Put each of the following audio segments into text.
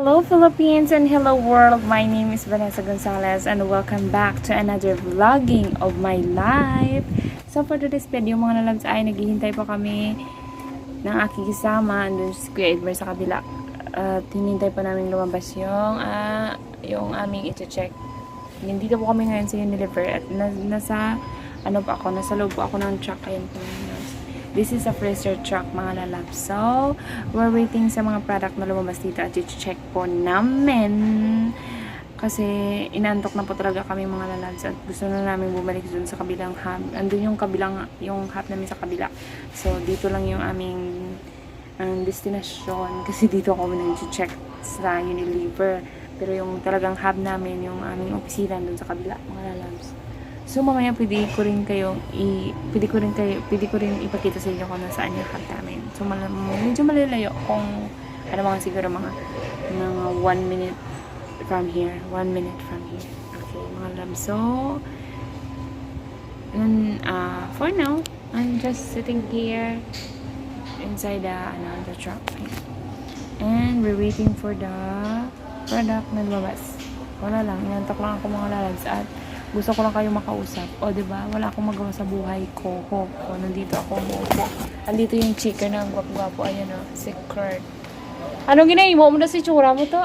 Hello Philippines and hello world! My name is Vanessa Gonzalez and welcome back to another vlogging of my life. So for today's video mga lalabs ay naghihintay po kami ng aking kasama. Andun si Kuya Edmar sa kabila. At hinintay po namin lumabas yung aming iti-check. Nandito po kami ngayon sa Unilever at nasa loob po ako ng truck. Ayan po. This is a freezer truck mga lalabs. So, we're waiting sa mga product na lumabas dito at i-check po namin. Kasi inantok na po talaga kami mga lalabs at gusto na namin bumalik dun sa kabilang hub. Andun yung hub namin sa kabila. So, dito lang yung aming destination kasi dito ako nag-check sa Unilever. Pero yung talagang hub namin, yung aming opisina dun sa kabila mga lalabs. So mamaya pwede ko rin ipakita sa inyo kung nasaan yung hub namin. So medyo malalayo kung mga siguro mga 1 minute from here. 1 minute from here. Okay, mga love. So for now, I'm just sitting here inside the truck. And we're waiting for the product na lumabas. Wala lang, inantok lang ako mga lalabs at gusto ko lang kayo makausap. O, diba? Wala akong magawa sa buhay ko. Nandito ako. Andito yung chicken na guwapo-guwapo. Ayan o. Si Kurt. Anong ginahimo mo na si tsura mo to?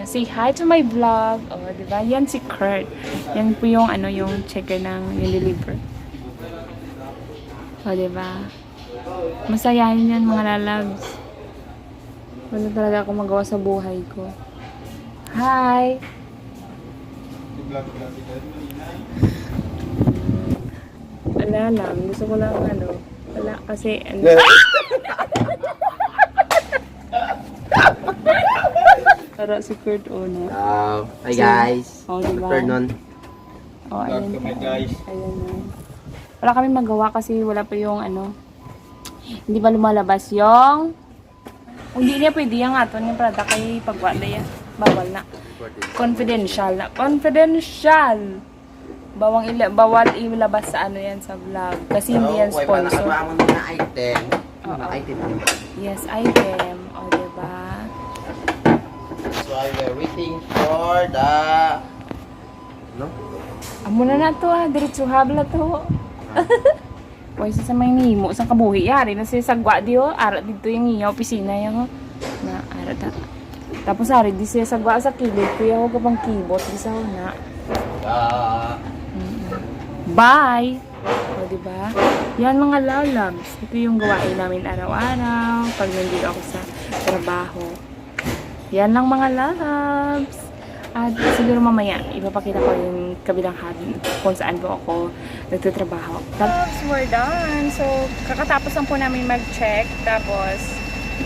Say hi to my vlog. O, diba? Yan si Kurt. Yan po yung yung chicken ng Unilever. O, diba? Masayahin yan mga lalabs. Wala talaga akong magawa sa buhay ko. Hi! Wala lang. Gusto ko lang wala kasi para si Kurt Ono. Hi guys. Diba? Afternoon. Ayan guys. Wala kami magawa kasi wala pa yung hindi ba lumalabas yung hindi niya pwede yung aton yung product ay pagwala yan. Bawal na. Confidential. Bawal ilabas sa yan sa vlog. Kasi hindi yan sponsor. Nakagawa mo na item. Item. Yes, item. O, diba? So, I'm waiting for the... Amo na to diretso habla to. Pwede sa may nimo. Sa kabuhi. Yari na siya sagwa diyo. Arat dito yung iya opisina yung arat na. Tapos hari di siya sagwa sa kilid. Kuya ako kapang keyboard. Di sa na. Bye! O, diba? Yan mga lalabs. Ito yung gawain namin araw-araw. Pag nandito ako sa trabaho. Yan lang mga lalabs. At siguro mamaya, ipapakita ko yung kabilang hub kung saan po ako nagtatrabaho. Tapos, we're done. So, kakatapos lang po namin mag-check. Tapos,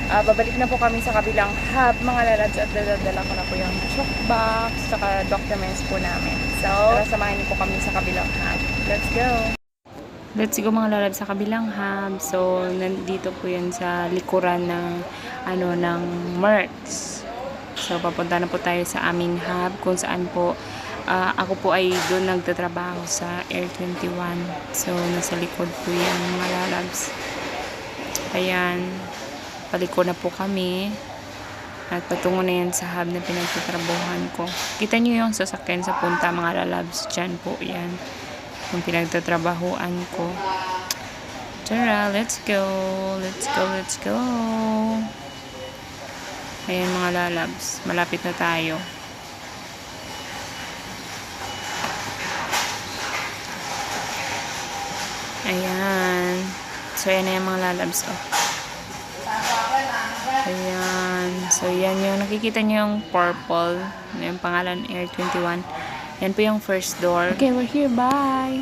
babalik na po kami sa kabilang hub, mga lalabs, at dadala ko na po yung check box, saka documents po namin. So, samahan niyo po kami sa kabilang hub. Let's go! Let's go mga lalabs sa kabilang hub. So, nandito po yan sa likuran ng, ng Merx. So, papunta na po tayo sa aming hub, kung saan po, ako po ay doon nagtatrabaho sa Air 21. So, nasa likod po yan mga lalabs. Ayan. Paliko na po kami at patungo na yan sa hub na pinagtatrabuhan ko. Kita nyo yung sasakyan sa punta mga lalabs. Dyan po yan yung pinagtatrabahuan ko. Tara, let's go. Let's go. Ayan mga lalabs, malapit na tayo. Ayan. So ayan na yung mga lalabs. Ayan. So, yan yung nakikita nyo yung purple. Yung pangalan Air 21. Yan po yung first door. Okay, we're here. Bye!